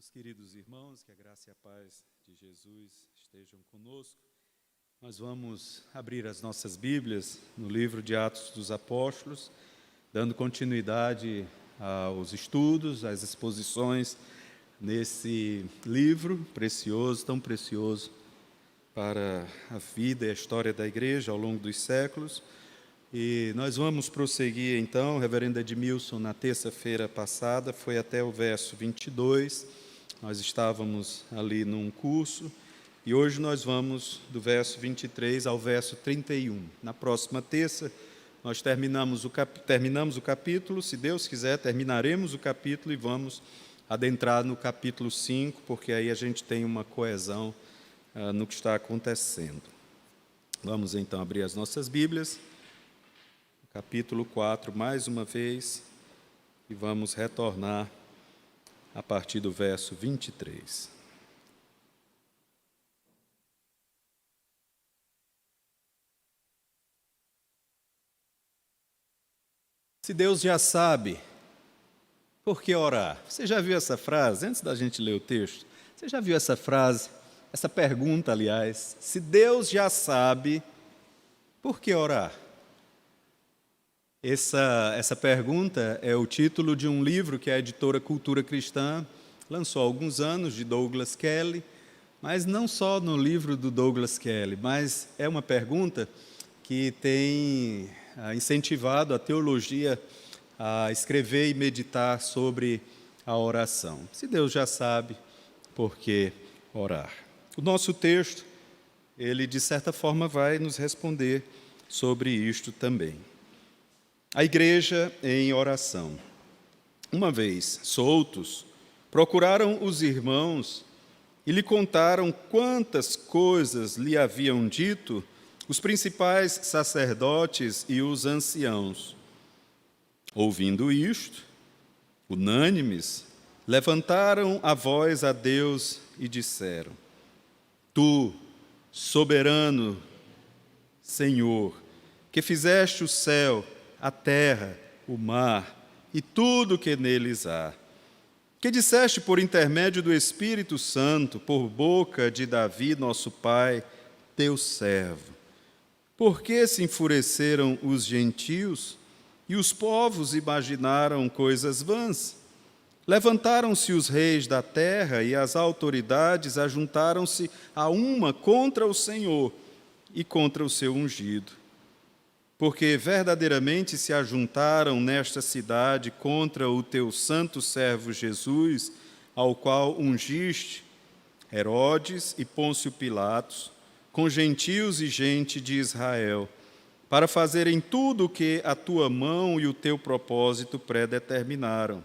Meus queridos irmãos, que a graça e a paz de Jesus estejam conosco. Nós vamos abrir as nossas Bíblias no livro de Atos dos Apóstolos, dando continuidade aos estudos, às exposições nesse livro precioso, tão precioso para a vida e a história da igreja ao longo dos séculos. E nós vamos prosseguir então. O reverendo Edmilson, na terça-feira passada, foi até o verso 22, nós estávamos ali num curso, e hoje nós vamos do verso 23 ao verso 31. Na próxima terça, nós terminamos o capítulo, se Deus quiser, terminaremos o capítulo e vamos adentrar no capítulo 5, porque aí a gente tem uma coesão no que está acontecendo. Vamos então abrir as nossas Bíblias, capítulo 4, mais uma vez, e vamos retornar a partir do verso 23. Se Deus já sabe, por que orar? Você já viu essa frase? Antes da gente ler o texto, você já viu essa frase, essa pergunta, aliás? Se Deus já sabe, por que orar? Essa pergunta é o título de um livro que a editora Cultura Cristã lançou há alguns anos, de Douglas Kelly, mas não só no livro do Douglas Kelly, mas é uma pergunta que tem incentivado a teologia a escrever e meditar sobre a oração. Se Deus já sabe, por que orar? O nosso texto, ele de certa forma vai nos responder sobre isto também. A igreja em oração. Uma vez soltos, procuraram os irmãos e lhe contaram quantas coisas lhe haviam dito os principais sacerdotes e os anciãos. Ouvindo isto, unânimes, levantaram a voz a Deus e disseram: Tu, soberano Senhor, que fizeste o céu, a terra, o mar e tudo o que neles há, que disseste por intermédio do Espírito Santo, por boca de Davi, nosso pai, teu servo. Por que se enfureceram os gentios e os povos imaginaram coisas vãs? Levantaram-se os reis da terra e as autoridades ajuntaram-se a uma contra o Senhor e contra o seu ungido. Porque verdadeiramente se ajuntaram nesta cidade contra o teu santo servo Jesus, ao qual ungiste Herodes e Pôncio Pilatos, com gentios e gente de Israel, para fazerem tudo o que a tua mão e o teu propósito predeterminaram.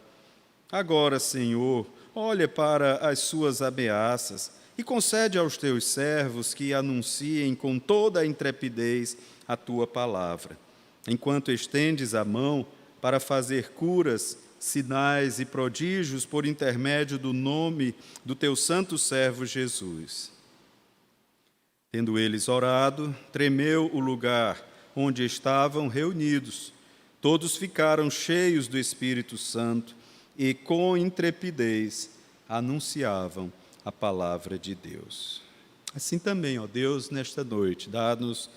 Agora, Senhor, olha para as suas ameaças e concede aos teus servos que anunciem com toda a intrepidez a tua palavra, enquanto estendes a mão para fazer curas, sinais e prodígios por intermédio do nome do teu santo servo Jesus. Tendo eles orado, tremeu o lugar onde estavam reunidos. Todos ficaram cheios do Espírito Santo e, com intrepidez, anunciavam a palavra de Deus. Assim também, ó Deus, nesta noite, dá-nos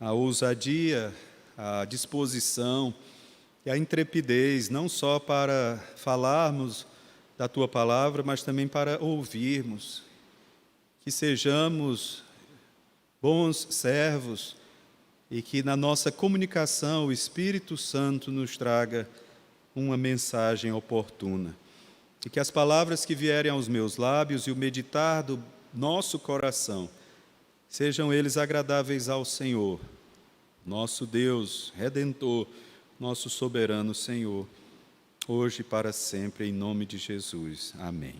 a ousadia, a disposição e a intrepidez, não só para falarmos da Tua palavra, mas também para ouvirmos, que sejamos bons servos e que na nossa comunicação o Espírito Santo nos traga uma mensagem oportuna. E que as palavras que vierem aos meus lábios e o meditar do nosso coração sejam eles agradáveis ao Senhor, nosso Deus, Redentor, nosso soberano Senhor, hoje e para sempre, em nome de Jesus. Amém.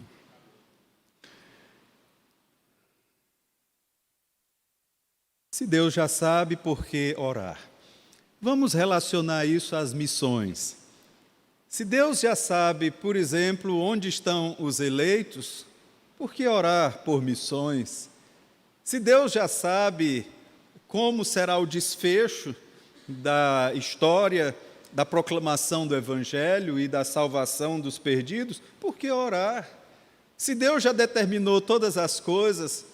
Se Deus já sabe, por que orar? Vamos relacionar isso às missões. Se Deus já sabe, por exemplo, onde estão os eleitos, por que orar por missões? Se Deus já sabe como será o desfecho da história da proclamação do Evangelho e da salvação dos perdidos, por que orar? Se Deus já determinou todas as coisas,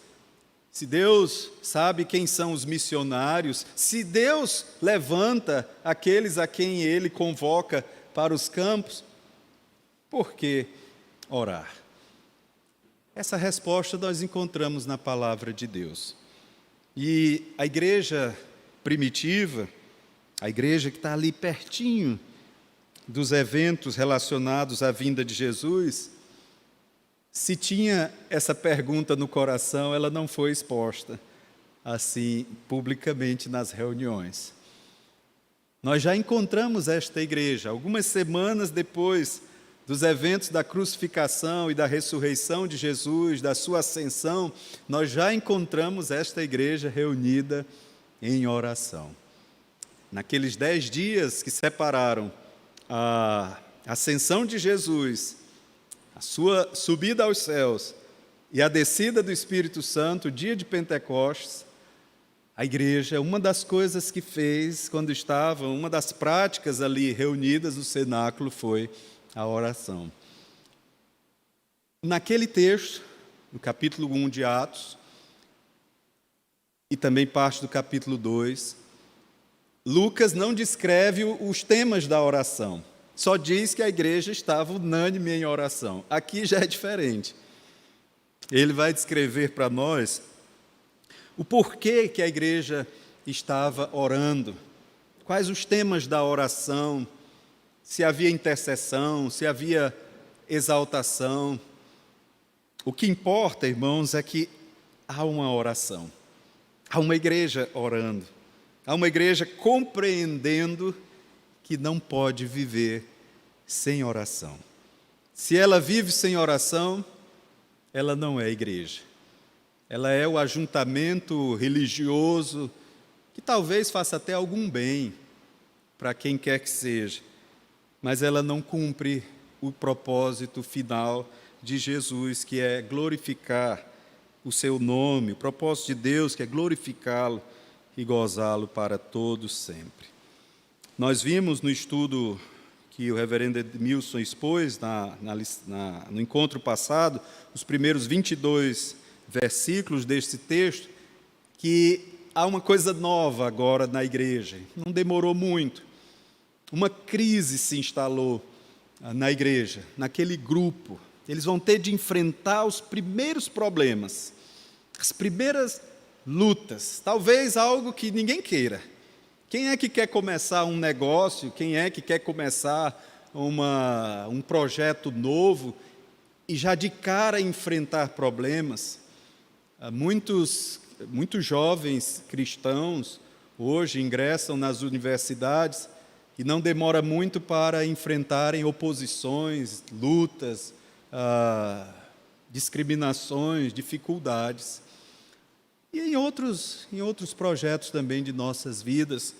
se Deus sabe quem são os missionários, se Deus levanta aqueles a quem Ele convoca para os campos, por que orar? Essa resposta nós encontramos na palavra de Deus. E a igreja primitiva, a igreja que está ali pertinho dos eventos relacionados à vinda de Jesus, se tinha essa pergunta no coração, ela não foi exposta assim publicamente nas reuniões. Nós já encontramos esta igreja, algumas semanas depois dos eventos da crucificação e da ressurreição de Jesus, da sua ascensão, nós já encontramos esta igreja reunida em oração. Naqueles 10 dias que separaram a ascensão de Jesus, a sua subida aos céus e a descida do Espírito Santo, o dia de Pentecostes, a igreja, uma das coisas que fez quando estava, uma das práticas ali reunidas no cenáculo foi a oração. Naquele texto, no capítulo 1 de Atos, e também parte do capítulo 2, Lucas não descreve os temas da oração, só diz que a igreja estava unânime em oração. Aqui já é diferente. Ele vai descrever para nós o porquê que a igreja estava orando, quais os temas da oração, se havia intercessão, se havia exaltação. O que importa, irmãos, é que há uma oração, há uma igreja orando, há uma igreja compreendendo que não pode viver sem oração. Se ela vive sem oração, ela não é igreja. Ela é o ajuntamento religioso que talvez faça até algum bem para quem quer que seja, mas ela não cumpre o propósito final de Jesus, que é glorificar o seu nome, o propósito de Deus, que é glorificá-lo e gozá-lo para todos sempre. Nós vimos no estudo que o reverendo Edmilson expôs no encontro passado, os primeiros 22 versículos deste texto, que há uma coisa nova agora na igreja. Não demorou muito. Uma crise se instalou na igreja, naquele grupo. Eles vão ter de enfrentar os primeiros problemas, as primeiras lutas, talvez algo que ninguém queira. Quem é que quer começar um negócio? Quem é que quer começar um projeto novo e já de cara enfrentar problemas? Muitos jovens cristãos hoje ingressam nas universidades e não demora muito para enfrentarem oposições, lutas, discriminações, dificuldades. E em outros projetos também de nossas vidas,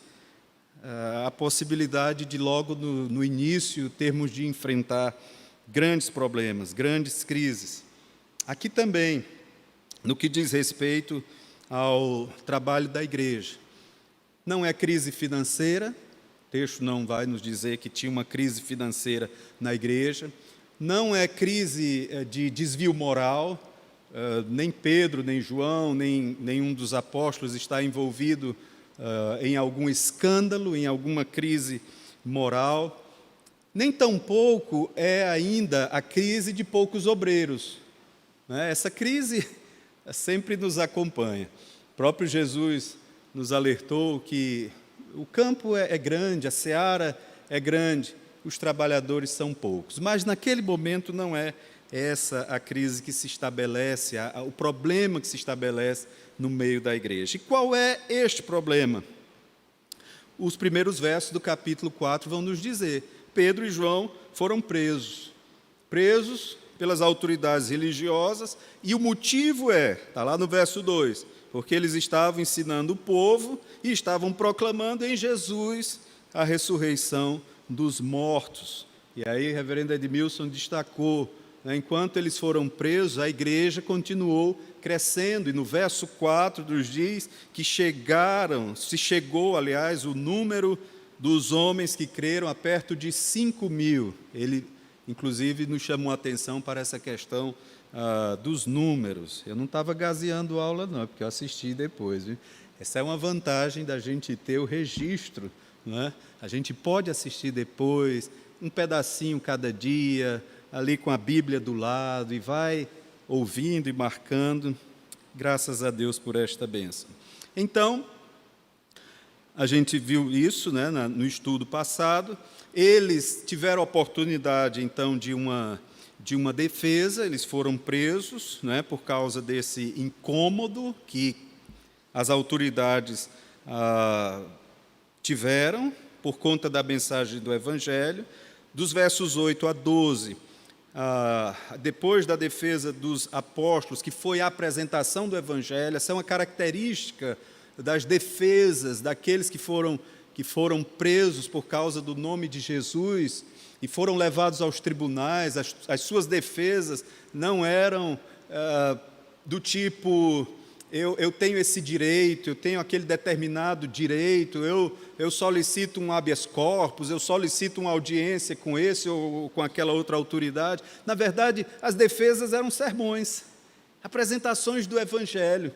a possibilidade de logo no início termos de enfrentar grandes problemas, grandes crises. Aqui também, no que diz respeito ao trabalho da igreja. Não é crise financeira, o texto não vai nos dizer que tinha uma crise financeira na igreja, não é crise de desvio moral, nem Pedro, nem João, nem nenhum dos apóstolos está envolvido em algum escândalo, em alguma crise moral, nem tampouco é ainda a crise de poucos obreiros. Essa crise sempre nos acompanha. O próprio Jesus nos alertou que o campo é grande, a seara é grande, os trabalhadores são poucos. Mas naquele momento não é essa a crise que se estabelece, o problema que se estabelece no meio da igreja. E qual é este problema? Os primeiros versos do capítulo 4 vão nos dizer: Pedro e João foram presos pelas autoridades religiosas, e o motivo está lá no verso 2, porque eles estavam ensinando o povo e estavam proclamando em Jesus a ressurreição dos mortos. E aí o reverendo Edmilson destacou, enquanto eles foram presos, a igreja continuou crescendo, e no verso 4 nos diz que se chegou, aliás, o número dos homens que creram a perto de 5.000. Ele, inclusive, nos chamou a atenção para essa questão dos números. Eu não estava gazeando aula, não, porque eu assisti depois. Viu? Essa é uma vantagem da gente ter o registro. Não é? A gente pode assistir depois, um pedacinho cada dia, ali com a Bíblia do lado, e vai ouvindo e marcando. Graças a Deus por esta bênção. Então, a gente viu isso, né, no estudo passado. Eles tiveram a oportunidade, então, de uma defesa. Eles foram presos, né, por causa desse incômodo que as autoridades tiveram por conta da mensagem do Evangelho. Dos versos 8 a 12, depois da defesa dos apóstolos, que foi a apresentação do Evangelho. Essa é uma característica das defesas daqueles que foram presos por causa do nome de Jesus e foram levados aos tribunais. As suas defesas não eram do tipo: eu tenho esse direito, eu tenho aquele determinado direito, eu solicito um habeas corpus, eu solicito uma audiência com esse ou com aquela outra autoridade. Na verdade, as defesas eram sermões, apresentações do Evangelho.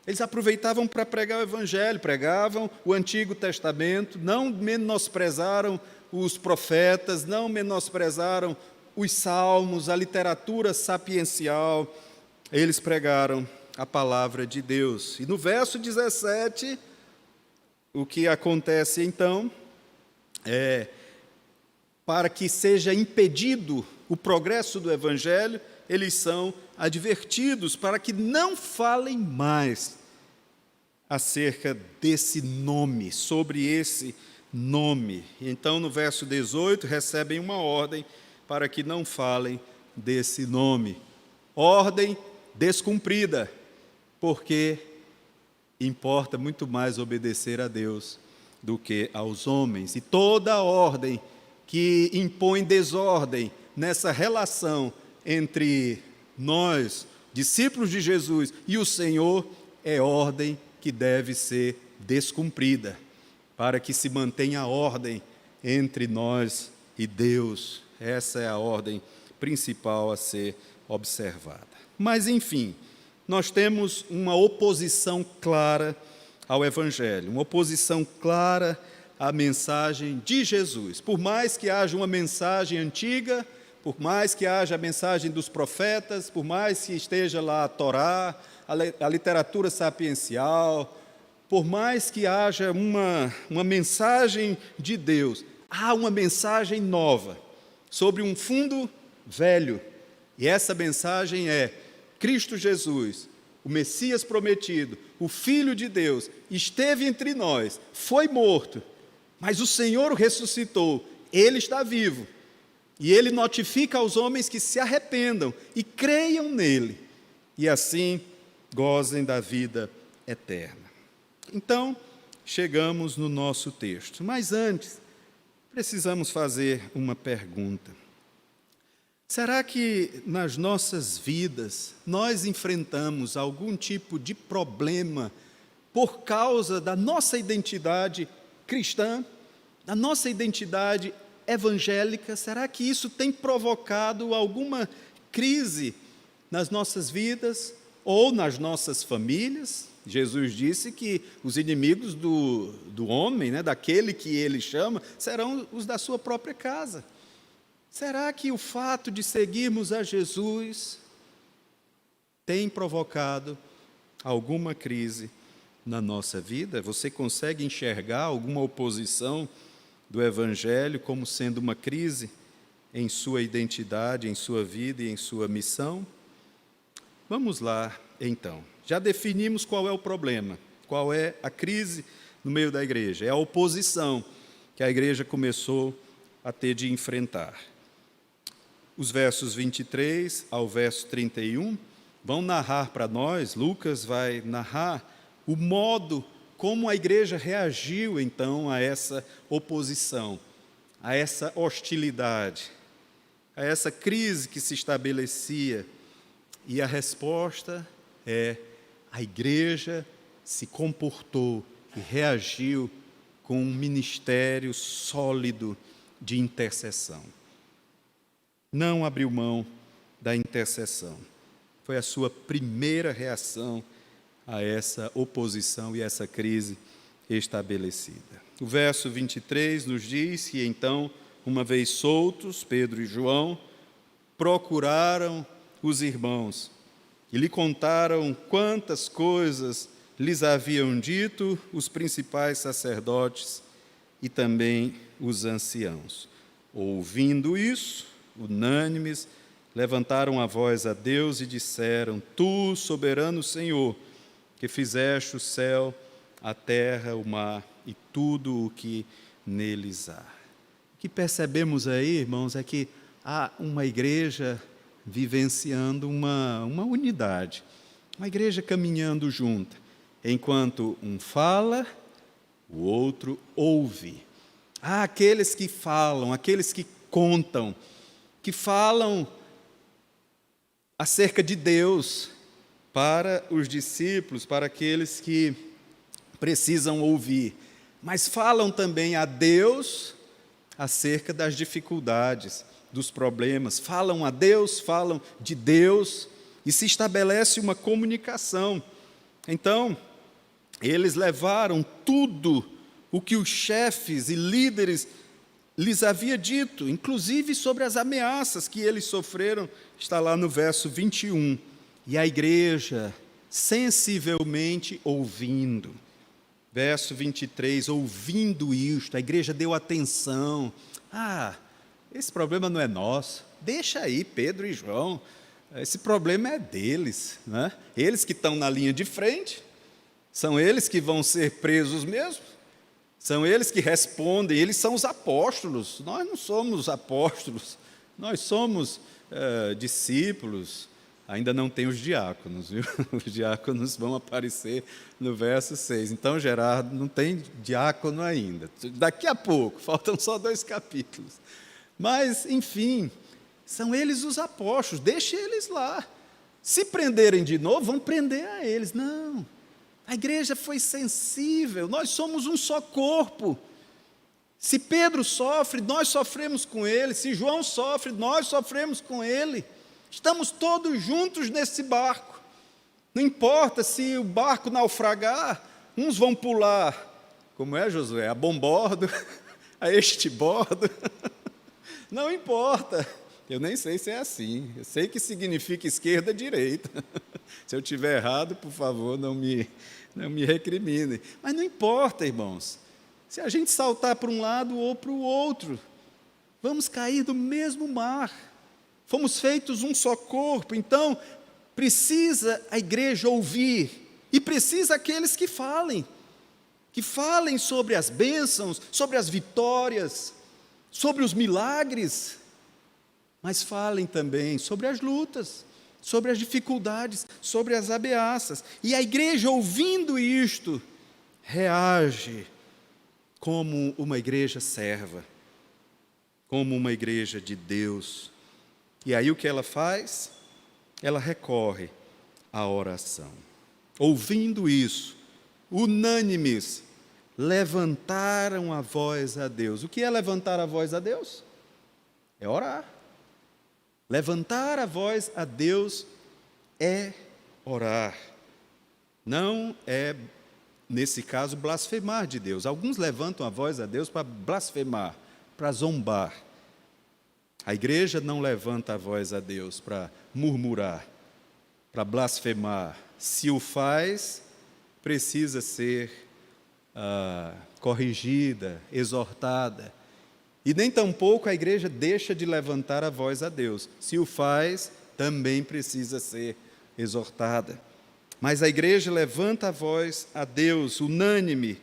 Eles aproveitavam para pregar o Evangelho, pregavam o Antigo Testamento, não menosprezaram os profetas, não menosprezaram os salmos, a literatura sapiencial. Eles pregaram a palavra de Deus. E no verso 17, o que acontece então é, para que seja impedido o progresso do Evangelho, eles são advertidos para que não falem mais acerca desse nome, sobre esse nome. Então, no verso 18, recebem uma ordem para que não falem desse nome. Ordem descumprida, porque importa muito mais obedecer a Deus do que aos homens. E toda ordem que impõe desordem nessa relação entre nós, discípulos de Jesus, e o Senhor, é ordem que deve ser descumprida, para que se mantenha a ordem entre nós e Deus. Essa é a ordem principal a ser observada. Mas, enfim, nós temos uma oposição clara ao Evangelho, uma oposição clara à mensagem de Jesus. Por mais que haja uma mensagem antiga, por mais que haja a mensagem dos profetas, por mais que esteja lá a Torá, a literatura sapiencial, por mais que haja uma mensagem de Deus, há uma mensagem nova sobre um fundo velho. E essa mensagem é: Cristo Jesus, o Messias prometido, o Filho de Deus, esteve entre nós, foi morto, mas o Senhor o ressuscitou, Ele está vivo. E Ele notifica aos homens que se arrependam e creiam nele, e assim gozem da vida eterna. Então, chegamos no nosso texto. Mas antes, precisamos fazer uma pergunta. Será que nas nossas vidas nós enfrentamos algum tipo de problema por causa da nossa identidade cristã, da nossa identidade evangélica? Será que isso tem provocado alguma crise nas nossas vidas ou nas nossas famílias? Jesus disse que os inimigos do homem, né, daquele que ele chama, serão os da sua própria casa. Será que o fato de seguirmos a Jesus tem provocado alguma crise na nossa vida? Você consegue enxergar alguma oposição do Evangelho como sendo uma crise em sua identidade, em sua vida e em sua missão? Vamos lá, então. Já definimos qual é o problema, qual é a crise no meio da igreja. É a oposição que a igreja começou a ter de enfrentar. Os versos 23 ao verso 31 vão narrar para nós, Lucas vai narrar o modo como a igreja reagiu, então, a essa oposição, a essa hostilidade, a essa crise que se estabelecia. E a resposta é: a igreja se comportou e reagiu com um ministério sólido de intercessão. Não abriu mão da intercessão. Foi a sua primeira reação a essa oposição e essa crise estabelecida. O verso 23 nos diz que então, uma vez soltos, Pedro e João procuraram os irmãos e lhe contaram quantas coisas lhes haviam dito os principais sacerdotes e também os anciãos. Ouvindo isso, unânimes, levantaram a voz a Deus e disseram: Tu, soberano Senhor, que fizeste o céu, a terra, o mar e tudo o que neles há. O que percebemos aí, irmãos, é que há uma igreja vivenciando uma unidade, uma igreja caminhando junta, enquanto um fala, o outro ouve. Há aqueles que falam, aqueles que contam, que falam acerca de Deus para os discípulos, para aqueles que precisam ouvir, mas falam também a Deus acerca das dificuldades, dos problemas, falam a Deus, falam de Deus, e se estabelece uma comunicação. Então, eles levaram tudo o que os chefes e líderes lhes havia dito, inclusive sobre as ameaças que eles sofreram, está lá no verso 21. E a igreja, sensivelmente ouvindo. Verso 23, ouvindo isto, a igreja deu atenção. Esse problema não é nosso, deixa aí Pedro e João, esse problema é deles, né? Eles que estão na linha de frente, são eles que vão ser presos mesmo, são eles que respondem, eles são os apóstolos, nós não somos apóstolos, nós somos discípulos. Ainda não tem os diáconos, viu? Os diáconos vão aparecer no verso 6. Então, Gerardo, não tem diácono ainda. Daqui a pouco, faltam só 2 capítulos. Mas, enfim, são eles os apóstolos, deixe eles lá. Se prenderem de novo, vão prender a eles. Não, a igreja foi sensível, nós somos um só corpo. Se Pedro sofre, nós sofremos com ele. Se João sofre, nós sofremos com ele. Estamos todos juntos nesse barco. Não importa se o barco naufragar, uns vão pular, como é, Josué? A bombordo, a este bordo. Não importa. Eu nem sei se é assim. Eu sei que significa esquerda e direita. Se eu estiver errado, por favor, não me recrimine. Mas não importa, irmãos. Se a gente saltar para um lado ou para o outro, vamos cair no mesmo mar. Fomos feitos um só corpo, então precisa a igreja ouvir, e precisa aqueles que falem sobre as bênçãos, sobre as vitórias, sobre os milagres, mas falem também sobre as lutas, sobre as dificuldades, sobre as ameaças. E a igreja, ouvindo isto, reage como uma igreja serva, como uma igreja de Deus. E aí o que ela faz? Ela recorre à oração. Ouvindo isso, unânimes, levantaram a voz a Deus. O que é levantar a voz a Deus? É orar. Levantar a voz a Deus é orar. Não é, nesse caso, blasfemar de Deus. Alguns levantam a voz a Deus para blasfemar, para zombar. A igreja não levanta a voz a Deus para murmurar, para blasfemar. Se o faz, precisa ser corrigida, exortada. E nem tampouco a igreja deixa de levantar a voz a Deus. Se o faz, também precisa ser exortada. Mas a igreja levanta a voz a Deus, unânime,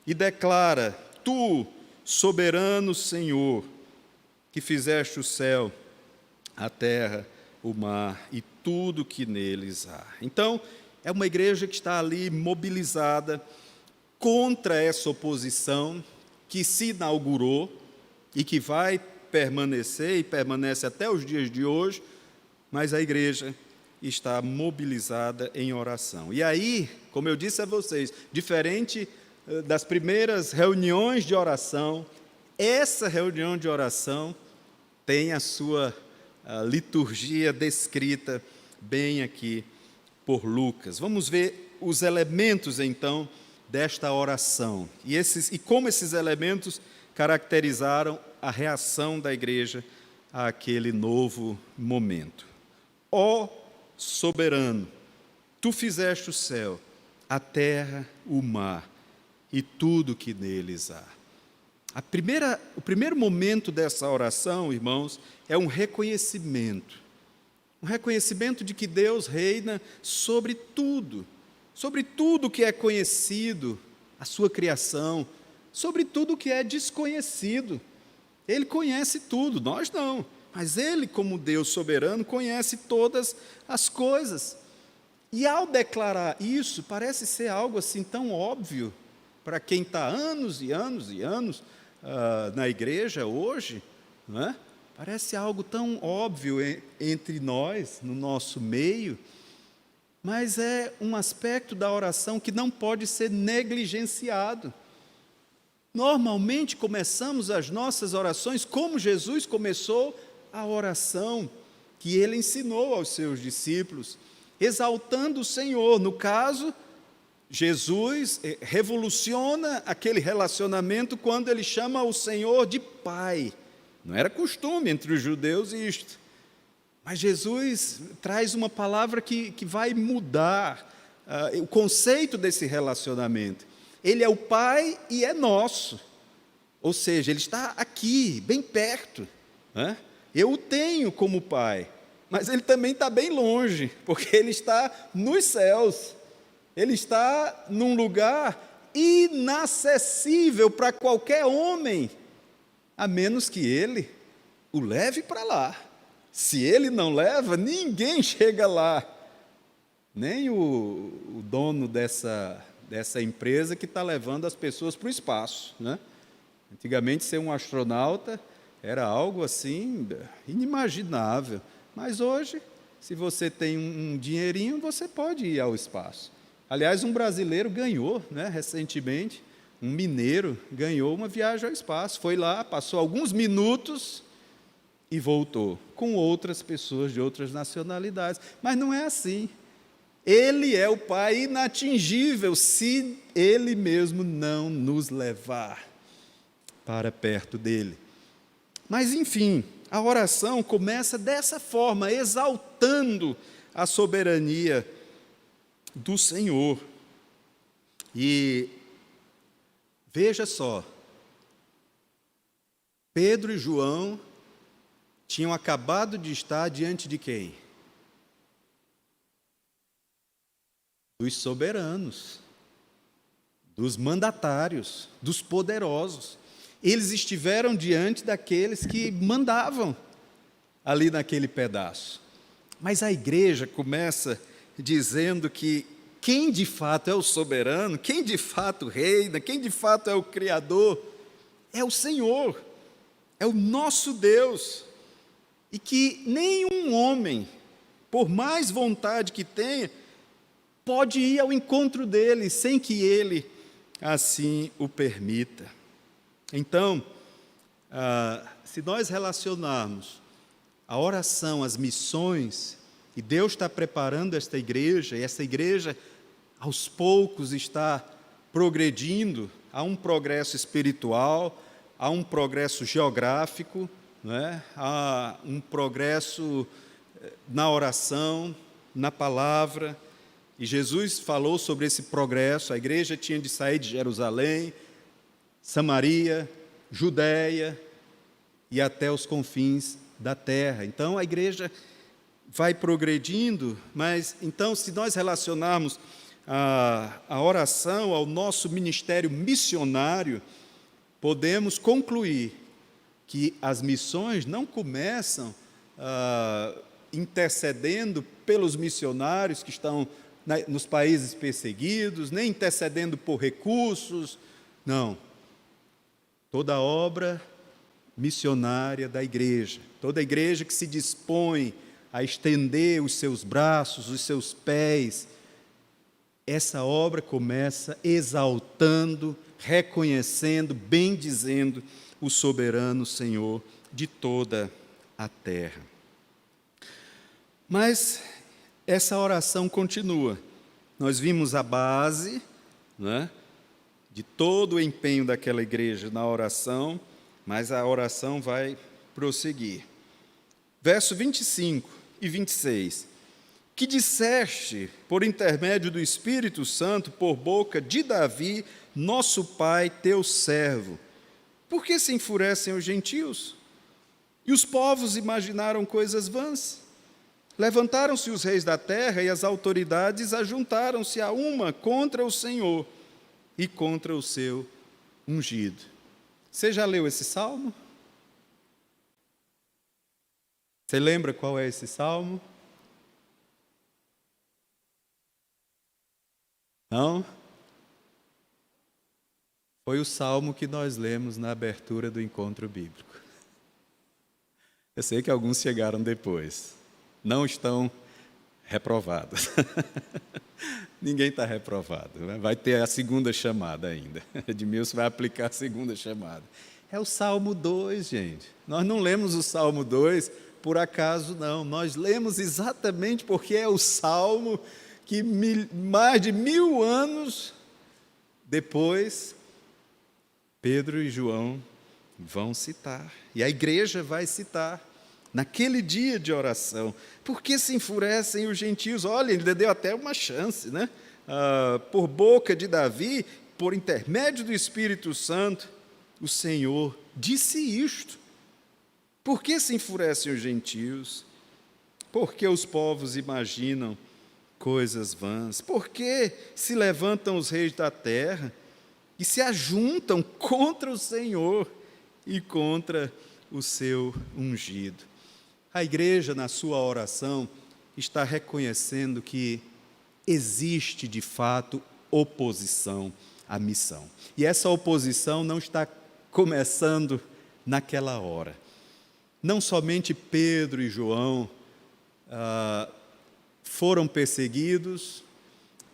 e declara: Tu, soberano Senhor, que fizeste o céu, a terra, o mar e tudo que neles há. Então, é uma igreja que está ali mobilizada contra essa oposição que se inaugurou e que vai permanecer e permanece até os dias de hoje, mas a igreja está mobilizada em oração. E aí, como eu disse a vocês, diferente das primeiras reuniões de oração, essa reunião de oração tem a sua liturgia descrita bem aqui por Lucas. Vamos ver os elementos, então, desta oração e como esses elementos caracterizaram a reação da igreja àquele novo momento. Ó soberano, tu fizeste o céu, a terra, o mar e tudo que neles há. O primeiro momento dessa oração, irmãos, é um reconhecimento de que Deus reina sobre tudo que é conhecido, a sua criação, sobre tudo que é desconhecido. Ele conhece tudo, nós não, mas Ele, como Deus soberano, conhece todas as coisas. E ao declarar isso, parece ser algo assim tão óbvio para quem está anos e anos e anos na igreja hoje, não é? Parece algo tão óbvio entre nós, no nosso meio, mas é um aspecto da oração que não pode ser negligenciado. Normalmente começamos as nossas orações como Jesus começou a oração que Ele ensinou aos seus discípulos, exaltando o Senhor. No caso, Jesus revoluciona aquele relacionamento quando Ele chama o Senhor de Pai. Não era costume entre os judeus isto. Mas Jesus traz uma palavra que vai mudar o conceito desse relacionamento. Ele é o Pai e é nosso. Ou seja, Ele está aqui, bem perto. Né? Eu o tenho como Pai, mas Ele também está bem longe, porque Ele está nos céus. Ele está num lugar inacessível para qualquer homem, a menos que Ele o leve para lá. Se Ele não leva, ninguém chega lá. Nem o dono dessa empresa que está levando as pessoas para o espaço. Né? Antigamente, ser um astronauta era algo assim inimaginável. Mas hoje, se você tem um dinheirinho, você pode ir ao espaço. Aliás, um brasileiro ganhou, né, recentemente, um mineiro ganhou uma viagem ao espaço. Foi lá, passou alguns minutos e voltou, com outras pessoas de outras nacionalidades. Mas não é assim. Ele é o Pai inatingível, se Ele mesmo não nos levar para perto dEle. Mas, enfim, a oração começa dessa forma, exaltando a soberania do Senhor. E veja só, Pedro e João tinham acabado de estar diante de quem? Dos soberanos, dos mandatários, dos poderosos. Eles estiveram diante daqueles que mandavam ali naquele pedaço. Mas a igreja começa dizendo que quem de fato é o soberano, quem de fato reina, quem de fato é o Criador, é o Senhor, é o nosso Deus. E que nenhum homem, por mais vontade que tenha, pode ir ao encontro dele sem que ele assim o permita. Então, se nós relacionarmos a oração às missões, e Deus está preparando esta igreja, e essa igreja aos poucos está progredindo, há um progresso espiritual, há um progresso geográfico, né? Há um progresso na oração, na palavra, e Jesus falou sobre esse progresso. A igreja tinha de sair de Jerusalém, Samaria, Judéia e até os confins da terra. Então a igreja vai progredindo, mas então se nós relacionarmos a oração ao nosso ministério missionário, podemos concluir que as missões não começam intercedendo pelos missionários que estão nos países perseguidos, nem intercedendo por recursos, não. Toda obra missionária da igreja, toda igreja que se dispõe a estender os seus braços, os seus pés, essa obra começa exaltando, reconhecendo, bendizendo o soberano Senhor de toda a terra. Mas essa oração continua. Nós vimos a base, né, de todo o empenho daquela igreja na oração, mas a oração vai prosseguir. Verso 25 e 26. Que disseste, por intermédio do Espírito Santo, por boca de Davi, nosso pai, teu servo. Por que se enfurecem os gentios? E os povos imaginaram coisas vãs. Levantaram-se os reis da terra e as autoridades ajuntaram-se a uma contra o Senhor e contra o seu ungido. Você já leu esse salmo? Você lembra qual é esse salmo? Não? Foi o salmo que nós lemos na abertura do encontro bíblico. Eu sei que alguns chegaram depois. Não estão reprovados. Ninguém está reprovado. Vai ter a segunda chamada ainda. Edmilson vai aplicar a segunda chamada. É o Salmo 2, gente. Nós não lemos o Salmo 2 por acaso, não. Nós lemos exatamente porque é o Salmo que mais de 1000 anos depois, Pedro e João vão citar. E a igreja vai citar. Naquele dia de oração, por que se enfurecem os gentios? Olha, ele deu até uma chance, né? Por boca de Davi, por intermédio do Espírito Santo, o Senhor disse isto. Por que se enfurecem os gentios? Por que os povos imaginam coisas vãs? Por que se levantam os reis da terra e se ajuntam contra o Senhor e contra o seu ungido? A igreja, na sua oração, está reconhecendo que existe, de fato, oposição à missão. E essa oposição não está começando naquela hora. Não somente Pedro e João foram perseguidos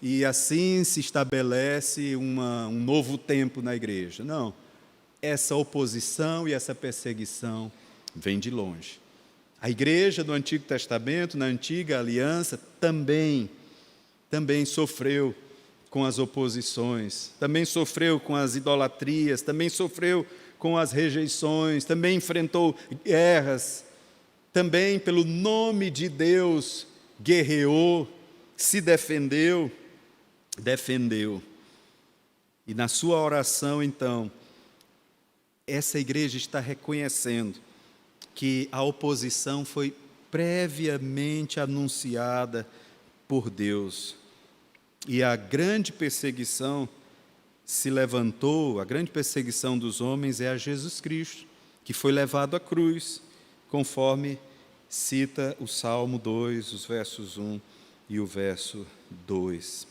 e assim se estabelece um novo tempo na igreja. Não, essa oposição e essa perseguição vem de longe. A igreja do Antigo Testamento, na Antiga Aliança, também sofreu com as oposições, também sofreu com as idolatrias, também sofreu com as rejeições, também enfrentou guerras, também pelo nome de Deus guerreou, se defendeu. E na sua oração, então, essa igreja está reconhecendo que a oposição foi previamente anunciada por Deus. E a grande perseguição se levantou, a grande perseguição dos homens é a Jesus Cristo, que foi levado à cruz, conforme cita o Salmo 2, os versos 1 e o verso 2.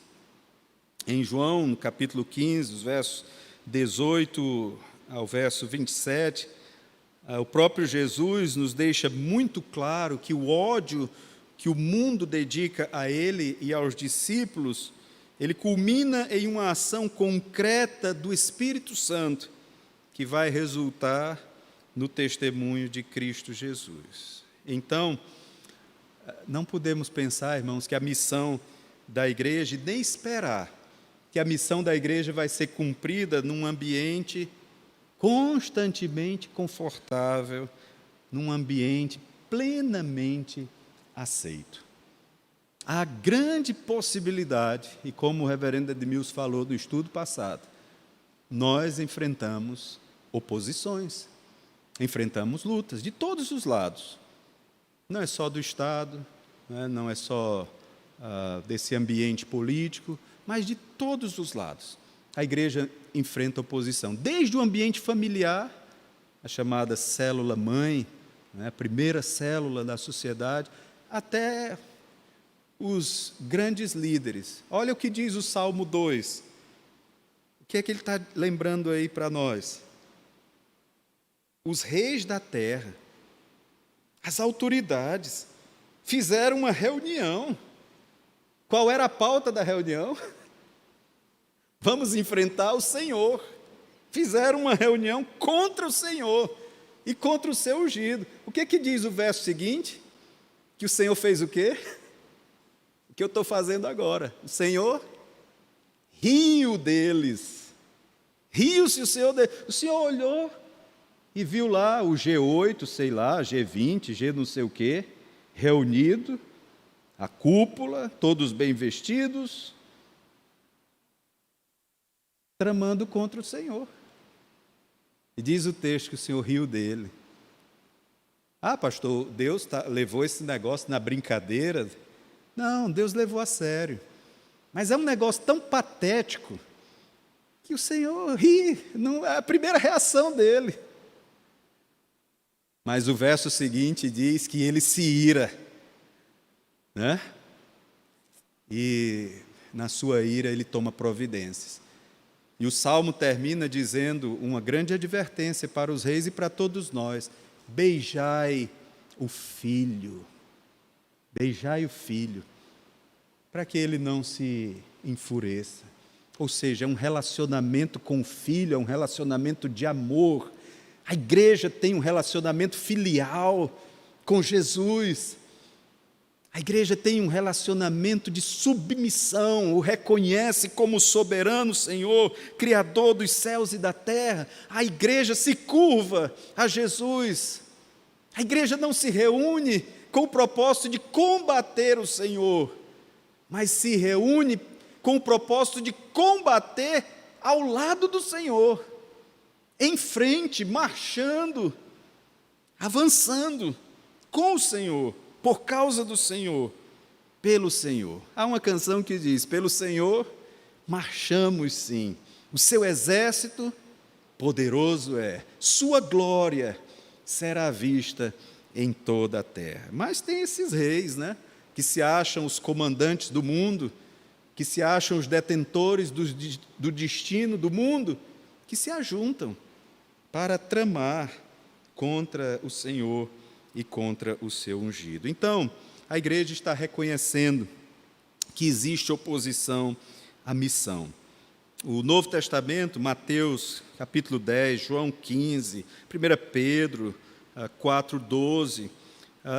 Em João, no capítulo 15, os versos 18 ao verso 27, o próprio Jesus nos deixa muito claro que o ódio que o mundo dedica a ele e aos discípulos, ele culmina em uma ação concreta do Espírito Santo, que vai resultar no testemunho de Cristo Jesus. Então, não podemos pensar, irmãos, que a missão da igreja, e nem esperar que a missão da igreja vai ser cumprida num ambiente constantemente confortável, num ambiente plenamente aceito. Há grande possibilidade, e como o reverendo Edmilson falou no estudo passado, nós enfrentamos oposições, enfrentamos lutas de todos os lados. Não é só do Estado, não é só desse ambiente político, mas de todos os lados. A igreja enfrenta oposição, desde o ambiente familiar, a chamada célula-mãe, a primeira célula da sociedade, até os grandes líderes. Olha o que diz o Salmo 2. O que é que ele está lembrando aí para nós? Os reis da terra, as autoridades, fizeram uma reunião. Qual era a pauta da reunião? Vamos enfrentar o Senhor. Fizeram uma reunião contra o Senhor e contra o seu ungido. O que diz o verso seguinte? Que o Senhor fez o quê? O que eu estou fazendo agora? O Senhor riu deles. Riu-se o Senhor deles. O Senhor olhou e viu lá o G8, sei lá, G20, G não sei o quê, reunido, a cúpula, todos bem vestidos, tramando contra o Senhor. E diz o texto que o Senhor riu dele. Ah, pastor, Deus levou esse negócio na brincadeira? Não, Deus levou a sério. Mas é um negócio tão patético que o Senhor ri, não é a primeira reação dele. Mas o verso seguinte diz que ele se ira, né? E na sua ira ele toma providências. E o Salmo termina dizendo uma grande advertência para os reis e para todos nós: beijai o filho, para que ele não se enfureça. Ou seja, é um relacionamento com o filho, é um relacionamento de amor. A igreja tem um relacionamento filial com Jesus. A igreja tem um relacionamento de submissão, o reconhece como soberano Senhor, Criador dos céus e da terra. A igreja se curva a Jesus. A igreja não se reúne com o propósito de combater o Senhor, mas se reúne com o propósito de combater ao lado do Senhor, em frente, marchando, avançando com o Senhor. Por causa do Senhor, pelo Senhor. Há uma canção que diz: pelo Senhor marchamos sim, o seu exército poderoso é, sua glória será vista em toda a terra. Mas tem esses reis, né, que se acham os comandantes do mundo, que se acham os detentores do destino do mundo, que se ajuntam para tramar contra o Senhor e contra o seu ungido. Então, a igreja está reconhecendo que existe oposição à missão. O Novo Testamento, Mateus capítulo 10, João 15, 1 Pedro 4:12,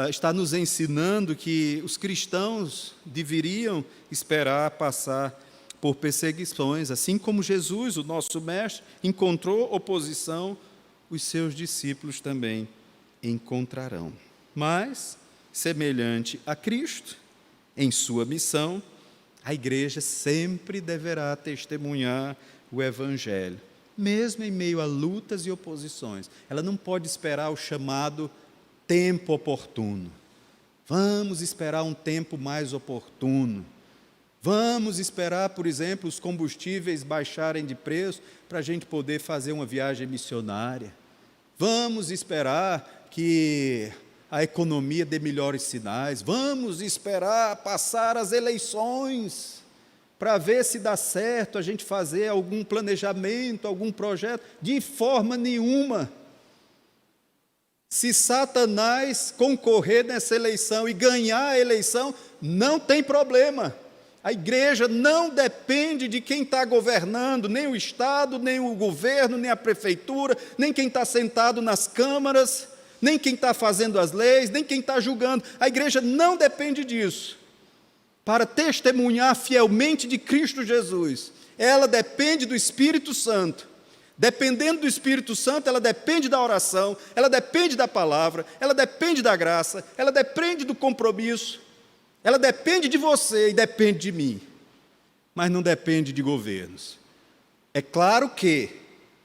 está nos ensinando que os cristãos deveriam esperar passar por perseguições, assim como Jesus, o nosso mestre, encontrou oposição, os seus discípulos também encontrarão. Mas, semelhante a Cristo, em sua missão, a igreja sempre deverá testemunhar o Evangelho, mesmo em meio a lutas e oposições. Ela não pode esperar o chamado tempo oportuno. Vamos esperar um tempo mais oportuno. Vamos esperar, por exemplo, os combustíveis baixarem de preço para a gente poder fazer uma viagem missionária. Vamos esperar que a economia dê melhores sinais. Vamos esperar passar as eleições para ver se dá certo a gente fazer algum planejamento, algum projeto. De forma nenhuma. Se Satanás concorrer nessa eleição e ganhar a eleição, não tem problema. A igreja não depende de quem está governando, nem o Estado, nem o governo, nem a prefeitura, nem quem está sentado nas câmaras, nem quem está fazendo as leis, nem quem está julgando. A igreja não depende disso. Para testemunhar fielmente de Cristo Jesus, ela depende do Espírito Santo. Dependendo do Espírito Santo, ela depende da oração, ela depende da palavra, ela depende da graça, ela depende do compromisso. Ela depende de você e depende de mim, mas não depende de governos. É claro que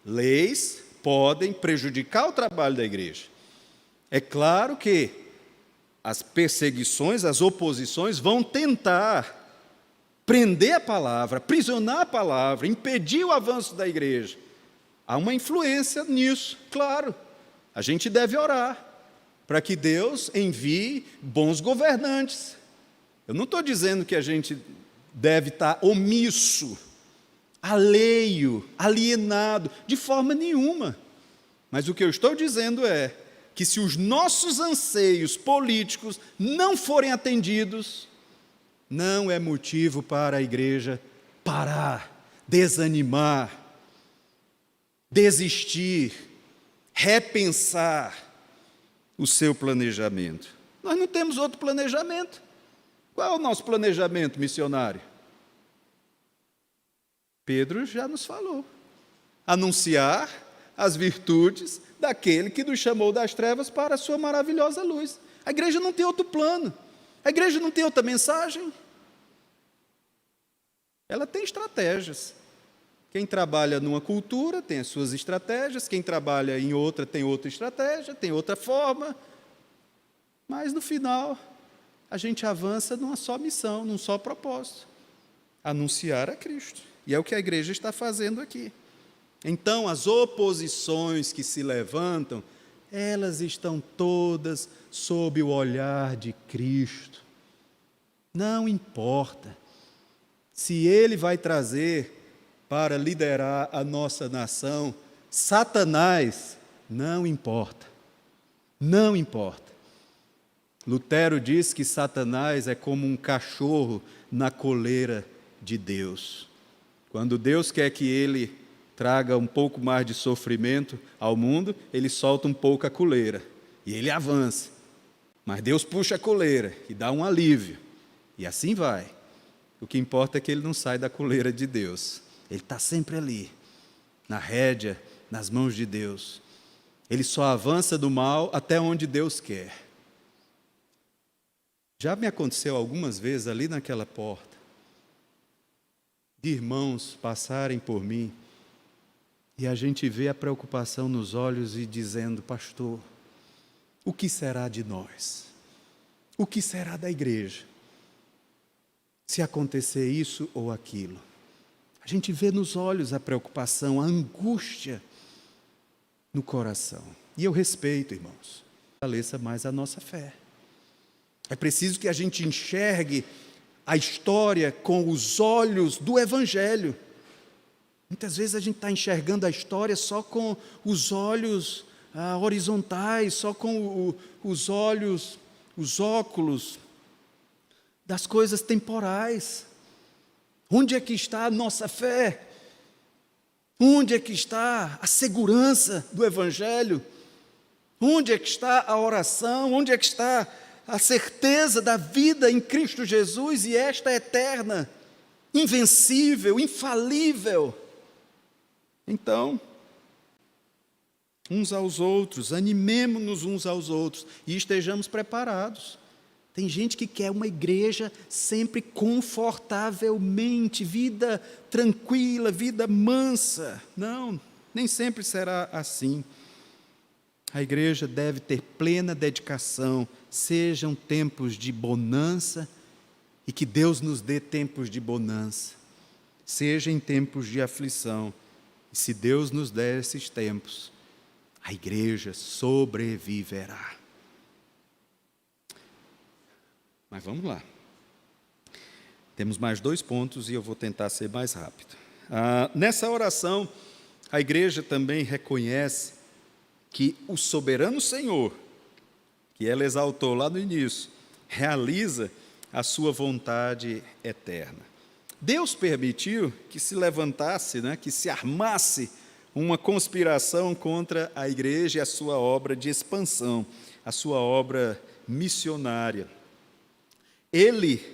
leis podem prejudicar o trabalho da igreja. É claro que as perseguições, as oposições vão tentar prender a palavra, aprisionar a palavra, impedir o avanço da igreja. Há uma influência nisso, claro. A gente deve orar para que Deus envie bons governantes. Eu não estou dizendo que a gente deve estar omisso, alheio, alienado, de forma nenhuma. Mas o que eu estou dizendo é que se os nossos anseios políticos não forem atendidos, não é motivo para a igreja parar, desanimar, desistir, repensar o seu planejamento. Nós não temos outro planejamento. Qual é o nosso planejamento missionário? Pedro já nos falou. Anunciar as virtudes daquele que nos chamou das trevas para a sua maravilhosa luz. A igreja não tem outro plano. A igreja não tem outra mensagem. Ela tem estratégias. Quem trabalha numa cultura tem as suas estratégias, quem trabalha em outra tem outra estratégia, tem outra forma. Mas, no final, a gente avança numa só missão, num só propósito: anunciar a Cristo. E é o que a igreja está fazendo aqui. Então, as oposições que se levantam, elas estão todas sob o olhar de Cristo. Não importa se Ele vai trazer para liderar a nossa nação Satanás, não importa. Não importa. Lutero diz que Satanás é como um cachorro na coleira de Deus. Quando Deus quer que ele traga um pouco mais de sofrimento ao mundo, ele solta um pouco a coleira e ele avança. Mas Deus puxa a coleira e dá um alívio. E assim vai. O que importa é que ele não sai da coleira de Deus. Ele está sempre ali, na rédea, nas mãos de Deus. Ele só avança do mal até onde Deus quer. Já me aconteceu algumas vezes ali naquela porta, de irmãos passarem por mim, e a gente vê a preocupação nos olhos e dizendo: pastor, o que será de nós? O que será da igreja? Se acontecer isso ou aquilo. A gente vê nos olhos a preocupação, a angústia no coração. E eu respeito, irmãos, fortaleça mais a nossa fé. É preciso que a gente enxergue a história com os olhos do Evangelho. Muitas vezes a gente está enxergando a história só com os olhos horizontais, só com os olhos, os óculos das coisas temporais. Onde é que está a nossa fé? Onde é que está a segurança do Evangelho? Onde é que está a oração? Onde é que está a certeza da vida em Cristo Jesus, e esta é eterna, invencível, infalível? Então, uns aos outros, animemo-nos uns aos outros e estejamos preparados. Tem gente que quer uma igreja sempre confortavelmente, vida tranquila, vida mansa. Não, nem sempre será assim. A igreja deve ter plena dedicação, sejam tempos de bonança, e que Deus nos dê tempos de bonança, seja em tempos de aflição. E se Deus nos der esses tempos, a igreja sobreviverá. Mas vamos lá. Temos mais 2 pontos e eu vou tentar ser mais rápido. Nessa oração, a igreja também reconhece que o soberano Senhor, que ela exaltou lá no início, realiza a sua vontade eterna. Deus permitiu que se levantasse, que se armasse uma conspiração contra a igreja e a sua obra de expansão, a sua obra missionária. Ele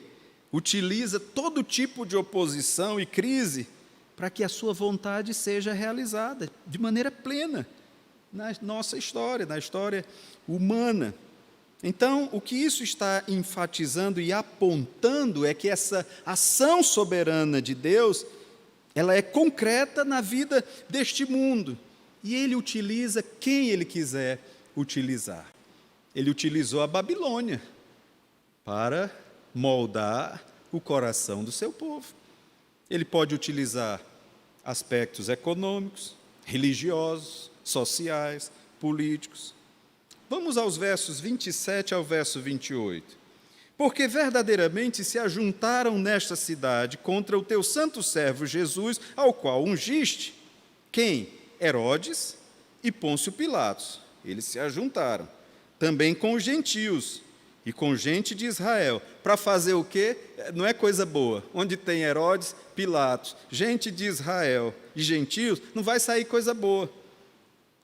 utiliza todo tipo de oposição e crise para que a sua vontade seja realizada de maneira plena na nossa história, na história humana. Então, o que isso está enfatizando e apontando é que essa ação soberana de Deus, ela é concreta na vida deste mundo, e Ele utiliza quem Ele quiser utilizar. Ele utilizou a Babilônia para moldar o coração do seu povo. Ele pode utilizar aspectos econômicos, religiosos, sociais, políticos. Vamos aos versos 27 ao verso 28. Porque verdadeiramente se ajuntaram nesta cidade contra o teu santo servo Jesus, ao qual ungiste. Quem? Herodes e Pôncio Pilatos. Eles se ajuntaram. Também com os gentios e com gente de Israel. Para fazer o quê? Não é coisa boa. Onde tem Herodes, Pilatos, gente de Israel e gentios, não vai sair coisa boa.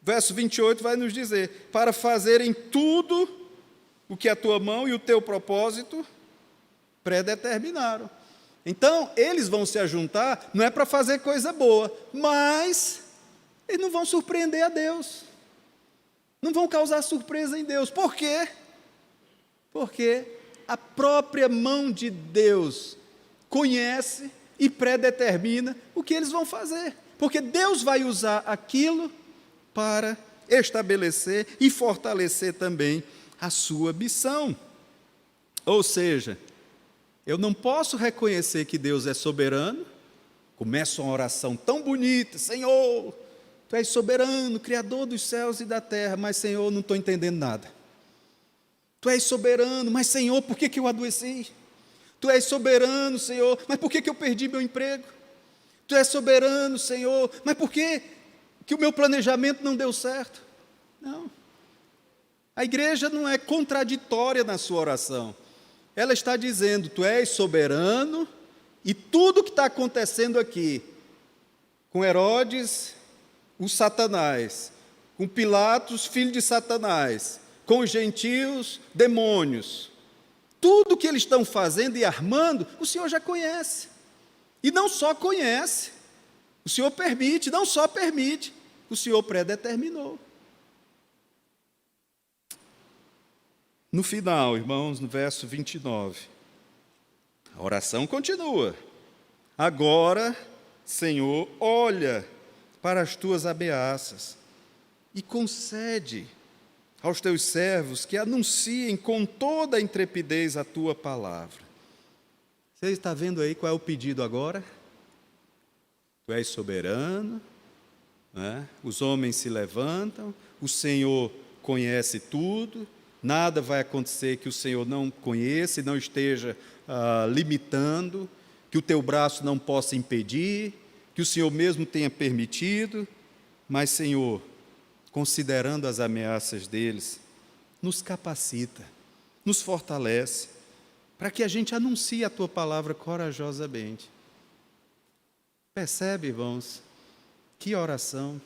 Verso 28 vai nos dizer: para fazerem tudo o que a tua mão e o teu propósito Predeterminaram. Então, eles vão se ajuntar, não é para fazer coisa boa, mas eles não vão surpreender a Deus. Não vão causar surpresa em Deus. Por quê? Porque a própria mão de Deus conhece e predetermina o que eles vão fazer. Porque Deus vai usar aquilo para estabelecer e fortalecer também a sua missão. Ou seja, eu não posso reconhecer que Deus é soberano, começa uma oração tão bonita, Senhor, Tu és soberano, Criador dos céus e da terra, mas Senhor, não estou entendendo nada. Tu és soberano, mas Senhor, por que eu adoeci? Tu és soberano, Senhor, mas por que eu perdi meu emprego? Tu és soberano, Senhor, mas por que o meu planejamento não deu certo? Não. A igreja não é contraditória na sua oração. Ela está dizendo, Tu és soberano e tudo que está acontecendo aqui, com Herodes, o Satanás, com Pilatos, filho de Satanás, com os gentios, demônios, tudo que eles estão fazendo e armando, o Senhor já conhece. E não só conhece, o Senhor permite, não só permite, o Senhor predeterminou. No final, irmãos, no verso 29, a oração continua. Agora, Senhor, olha para as Tuas ameaças e concede aos Teus servos que anunciem com toda a intrepidez a Tua palavra. Você está vendo aí qual é o pedido agora? Tu és soberano, né? Os homens se levantam, o Senhor conhece tudo, nada vai acontecer que o Senhor não conheça e não esteja limitando, que o Teu braço não possa impedir, que o Senhor mesmo tenha permitido, mas, Senhor, considerando as ameaças deles, nos capacita, nos fortalece, para que a gente anuncie a Tua palavra corajosamente. Percebe, irmãos, que oração.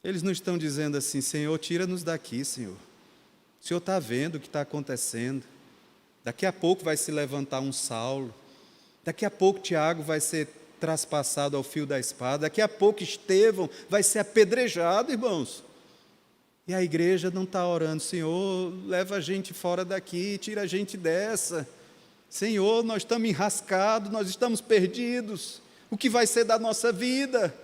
Eles não estão dizendo assim, Senhor, tira-nos daqui, Senhor. O Senhor está vendo o que está acontecendo. Daqui a pouco vai se levantar um Saulo. Daqui a pouco Tiago vai ser traspassado ao fio da espada. Daqui a pouco Estevão vai ser apedrejado, irmãos. E a igreja não está orando, Senhor, leva a gente fora daqui, tira a gente dessa. Senhor, nós estamos enrascados, nós estamos perdidos. O que vai ser da nossa vida?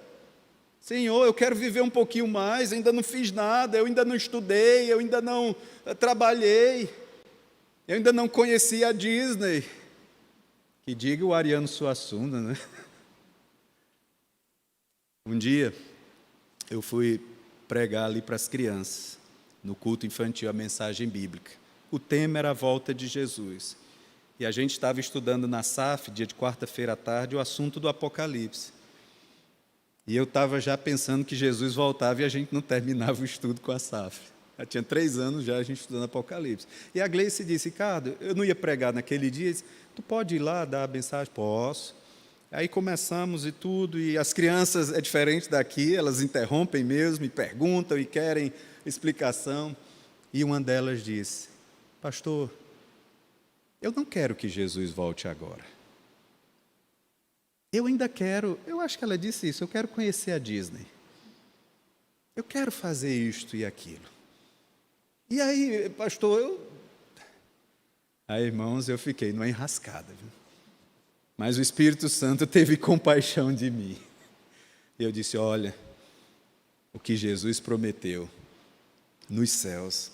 Senhor, eu quero viver um pouquinho mais, ainda não fiz nada, eu ainda não estudei, eu ainda não trabalhei, eu ainda não conheci a Disney. Que diga o Ariano Suassuna, né? Um dia, eu fui pregar ali para as crianças, no culto infantil, a mensagem bíblica. O tema era a volta de Jesus. E a gente estava estudando na SAF, dia de quarta-feira à tarde, o assunto do Apocalipse. E eu estava já pensando que Jesus voltava e a gente não terminava o estudo com a SAF. Já tinha 3 anos já a gente estudando Apocalipse. E a Gleice disse, Ricardo, eu não ia pregar naquele dia, disse, tu pode ir lá dar a mensagem? Posso. Aí começamos e tudo, e as crianças, é diferente daqui, elas interrompem mesmo, e perguntam, e querem explicação. E uma delas disse, pastor, eu não quero que Jesus volte agora. Eu ainda quero, eu acho que ela disse isso, eu quero conhecer a Disney. Eu quero fazer isto e aquilo. E aí, pastor, Aí, irmãos, eu fiquei numa enrascada. Viu? Mas o Espírito Santo teve compaixão de mim. E eu disse, olha, o que Jesus prometeu nos céus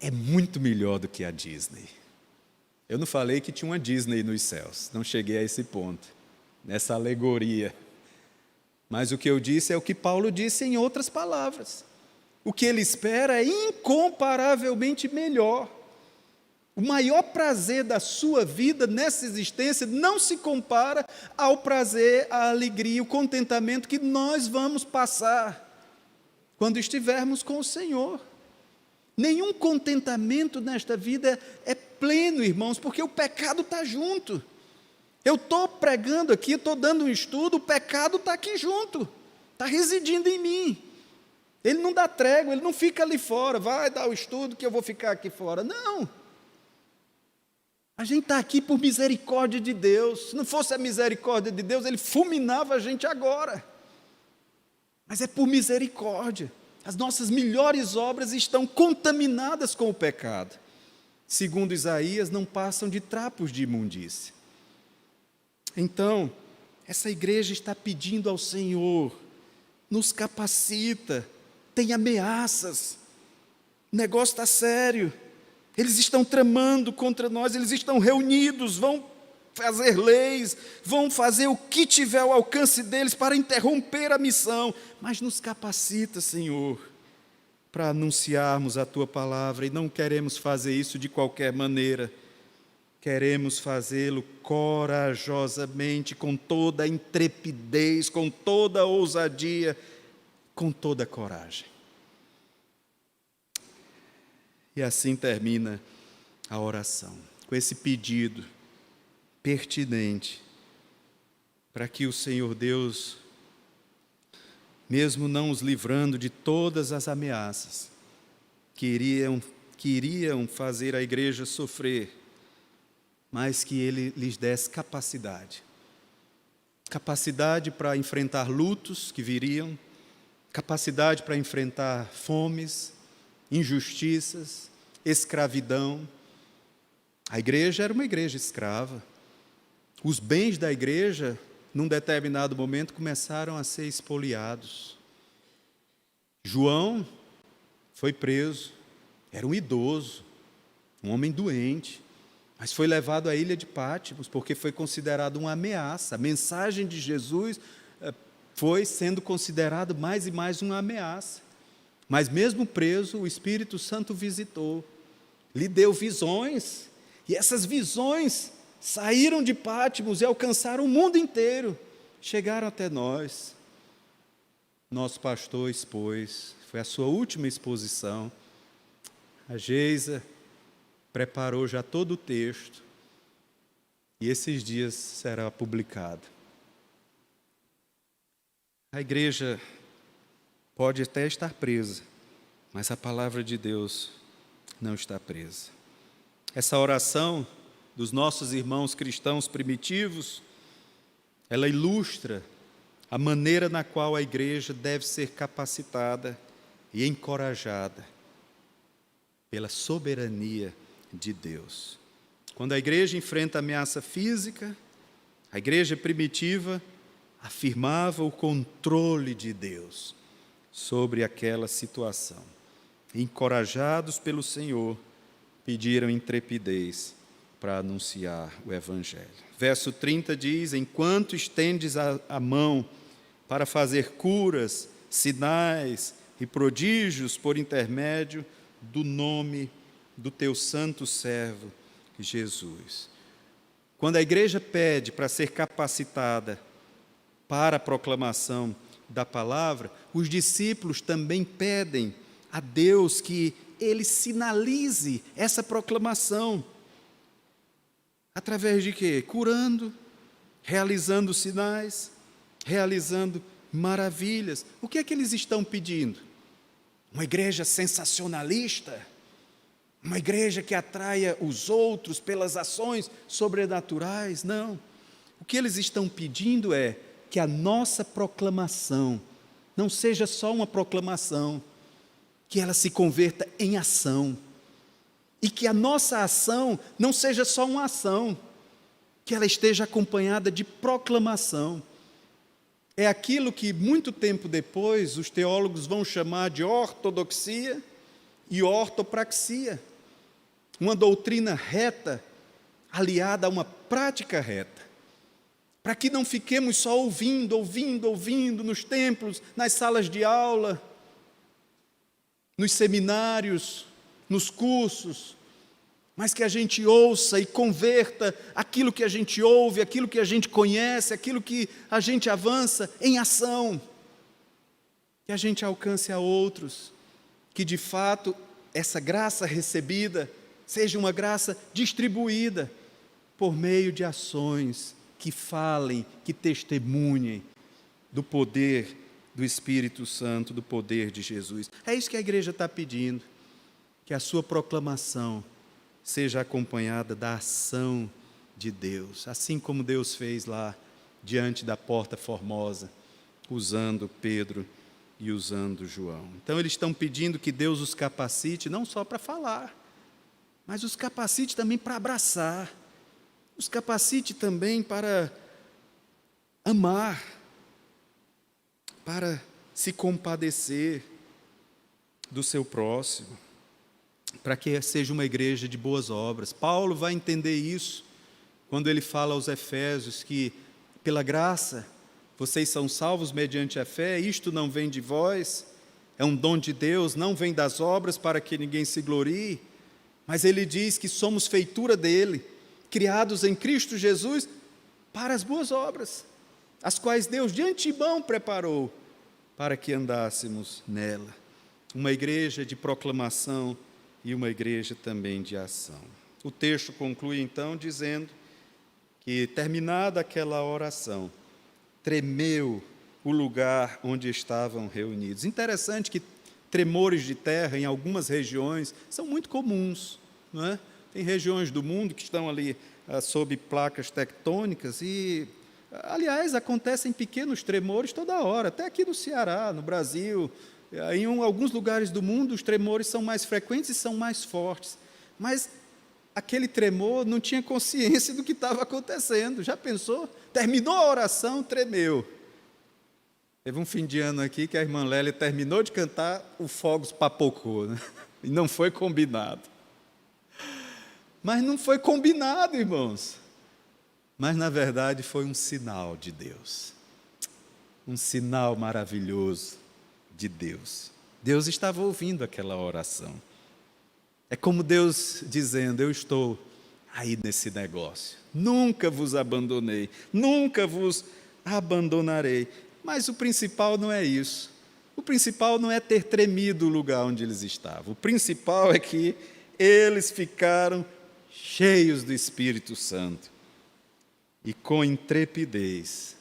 é muito melhor do que a Disney. Eu não falei que tinha uma Disney nos céus, não cheguei a esse ponto, nessa alegoria. Mas o que eu disse é o que Paulo disse em outras palavras. O que ele espera é incomparavelmente melhor. O maior prazer da sua vida nessa existência não se compara ao prazer, à alegria, o contentamento que nós vamos passar quando estivermos com o Senhor. Nenhum contentamento nesta vida é pleno, irmãos, porque o pecado está junto. Eu estou pregando aqui, estou dando um estudo, o pecado está aqui junto, está residindo em mim. Ele não dá trégua, ele não fica ali fora, vai dar o estudo que eu vou ficar aqui fora. Não. A gente está aqui por misericórdia de Deus. Se não fosse a misericórdia de Deus, Ele fulminava a gente agora. Mas é por misericórdia. As nossas melhores obras estão contaminadas com o pecado. Segundo Isaías, não passam de trapos de imundícia. Então, essa igreja está pedindo ao Senhor, nos capacita, tem ameaças, o negócio está sério. Eles estão tramando contra nós, eles estão reunidos, vão fazer leis, vão fazer o que tiver ao alcance deles para interromper a missão. Mas nos capacita, Senhor, para anunciarmos a Tua palavra, e não queremos fazer isso de qualquer maneira. Queremos fazê-lo corajosamente, com toda a intrepidez, com toda a ousadia, com toda a coragem. E assim termina a oração, com esse pedido pertinente, para que o Senhor Deus, mesmo não os livrando de todas as ameaças que iriam fazer a igreja sofrer, mas que Ele lhes desse capacidade para enfrentar lutos que viriam, capacidade para enfrentar fomes, injustiças, escravidão. A igreja era uma igreja escrava. Os bens da igreja, num determinado momento, começaram a ser expoliados. João foi preso, era um idoso, um homem doente, mas foi levado à ilha de Pátimos, porque foi considerado uma ameaça. A mensagem de Jesus foi sendo considerada mais e mais uma ameaça. Mas mesmo preso, o Espírito Santo visitou, lhe deu visões, e essas visões saíram de Pátimos e alcançaram o mundo inteiro, chegaram até nós. Nosso pastor expôs, foi a sua última exposição. A Geisa preparou já todo o texto, e esses dias será publicado. A igreja pode até estar presa, mas a palavra de Deus não está presa. Essa oração dos nossos irmãos cristãos primitivos, ela ilustra a maneira na qual a igreja deve ser capacitada e encorajada pela soberania de Deus. Quando a igreja enfrenta ameaça física, a igreja primitiva afirmava o controle de Deus sobre aquela situação. Encorajados pelo Senhor, pediram intrepidez para anunciar o Evangelho. Verso 30 diz: enquanto estendes a mão para fazer curas, sinais e prodígios por intermédio do nome do teu santo servo Jesus. Quando a igreja pede para ser capacitada para a proclamação da palavra, os discípulos também pedem a Deus que Ele sinalize essa proclamação. Através de quê? Curando, realizando sinais, realizando maravilhas. O que é que eles estão pedindo? Uma igreja sensacionalista? Uma igreja que atraia os outros pelas ações sobrenaturais? Não. O que eles estão pedindo é que a nossa proclamação não seja só uma proclamação, que ela se converta em ação. E que a nossa ação não seja só uma ação, que ela esteja acompanhada de proclamação. É aquilo que muito tempo depois os teólogos vão chamar de ortodoxia e ortopraxia. Uma doutrina reta aliada a uma prática reta. Para que não fiquemos só ouvindo nos templos, nas salas de aula, nos seminários, nos cursos, mas que a gente ouça e converta aquilo que a gente ouve, aquilo que a gente conhece, aquilo que a gente avança em ação, que a gente alcance a outros, que de fato essa graça recebida seja uma graça distribuída por meio de ações que falem, que testemunhem do poder do Espírito Santo, do poder de Jesus. É isso que a igreja está pedindo, que a sua proclamação seja acompanhada da ação de Deus, assim como Deus fez lá diante da porta formosa, usando Pedro e usando João. Então eles estão pedindo que Deus os capacite não só para falar, mas os capacite também para abraçar, os capacite também para amar, para se compadecer do seu próximo, para que seja uma igreja de boas obras. Paulo vai entender isso quando ele fala aos Efésios que, pela graça, vocês são salvos mediante a fé, isto não vem de vós, é um dom de Deus, não vem das obras para que ninguém se glorie, mas ele diz que somos feitura dele, criados em Cristo Jesus para as boas obras, as quais Deus de antemão preparou para que andássemos nela. Uma igreja de proclamação e uma igreja também de ação. O texto conclui então dizendo que, terminada aquela oração, tremeu o lugar onde estavam reunidos. Interessante que tremores de terra em algumas regiões são muito comuns, não é? Tem regiões do mundo que estão ali sob placas tectônicas e, aliás, acontecem pequenos tremores toda hora, até aqui no Ceará, no Brasil. Em alguns lugares do mundo os tremores são mais frequentes e são mais fortes, mas aquele tremor não tinha consciência do que estava acontecendo. Já pensou? Terminou a oração, tremeu. Teve um fim de ano aqui que a irmã Lélia terminou de cantar, o fogos papocou, né? E não foi combinado. Mas não foi combinado, irmãos. Mas, na verdade, foi um sinal de Deus. Um sinal maravilhoso de Deus. Deus estava ouvindo aquela oração. É como Deus dizendo: eu estou aí nesse negócio. Nunca vos abandonei, nunca vos abandonarei. Mas o principal não é isso. O principal não é ter tremido o lugar onde eles estavam. O principal é que eles ficaram cheios do Espírito Santo e com intrepidez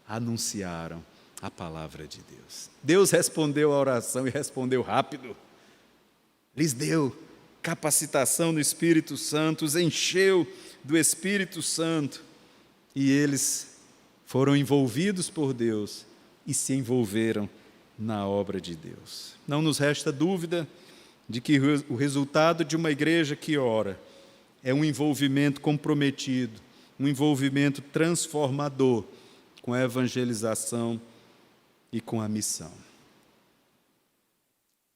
anunciaram a palavra de Deus. Deus respondeu a oração e respondeu rápido. Lhes deu capacitação no Espírito Santo, os encheu do Espírito Santo e eles foram envolvidos por Deus e se envolveram na obra de Deus. Não nos resta dúvida de que o resultado de uma igreja que ora é um envolvimento comprometido, um envolvimento transformador com a evangelização e com a missão.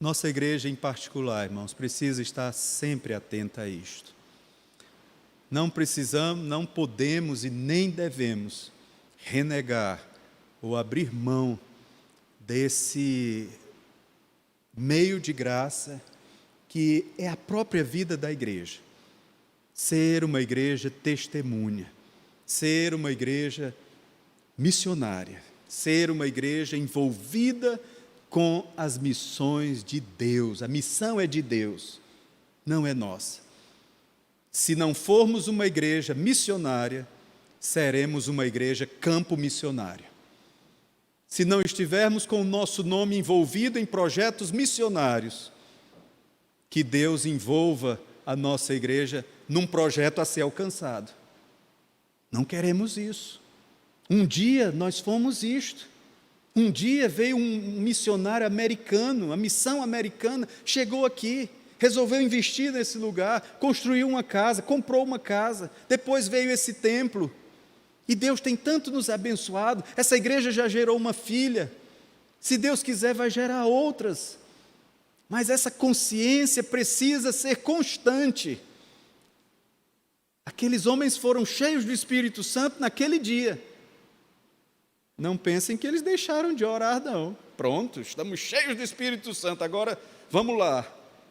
Nossa igreja em particular, irmãos, precisa estar sempre atenta a isto. Não precisamos, não podemos e nem devemos renegar ou abrir mão desse meio de graça que é a própria vida da igreja. Ser uma igreja testemunha, ser uma igreja missionária, ser uma igreja envolvida com as missões de Deus. A missão é de Deus, não é nossa. Se não formos uma igreja missionária, seremos uma igreja campo missionário. Se não estivermos com o nosso nome envolvido em projetos missionários, que Deus envolva a nossa igreja num projeto a ser alcançado. Não queremos isso. Um dia nós fomos isto. Um dia veio um missionário americano, a missão americana chegou aqui, resolveu investir nesse lugar, construiu uma casa, comprou uma casa, depois veio esse templo. E Deus tem tanto nos abençoado, essa igreja já gerou uma filha, se Deus quiser vai gerar outras. Mas essa consciência precisa ser constante. Aqueles homens foram cheios do Espírito Santo naquele dia. Não pensem que eles deixaram de orar, não. Pronto, estamos cheios do Espírito Santo, agora vamos lá.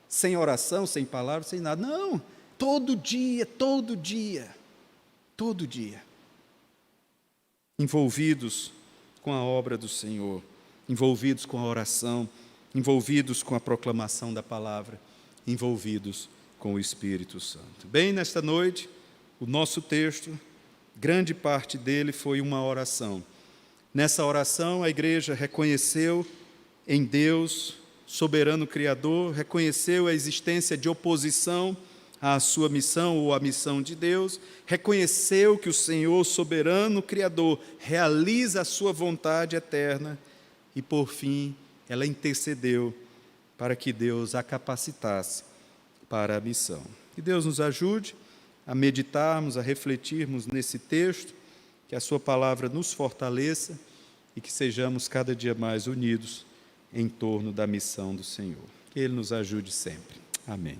Sem oração, sem palavra, sem nada. Não, todo dia, todo dia, todo dia. Envolvidos com a obra do Senhor, envolvidos com a oração, envolvidos com a proclamação da palavra, envolvidos com o Espírito Santo. Bem, nesta noite, o nosso texto, grande parte dele foi uma oração. Nessa oração, a igreja reconheceu em Deus, soberano Criador, reconheceu a existência de oposição à sua missão ou à missão de Deus, reconheceu que o Senhor, soberano Criador, realiza a sua vontade eterna e, por fim, ela intercedeu para que Deus a capacitasse para a missão. Que Deus nos ajude a meditarmos, a refletirmos nesse texto, que a sua palavra nos fortaleça e que sejamos cada dia mais unidos em torno da missão do Senhor. Que Ele nos ajude sempre. Amém.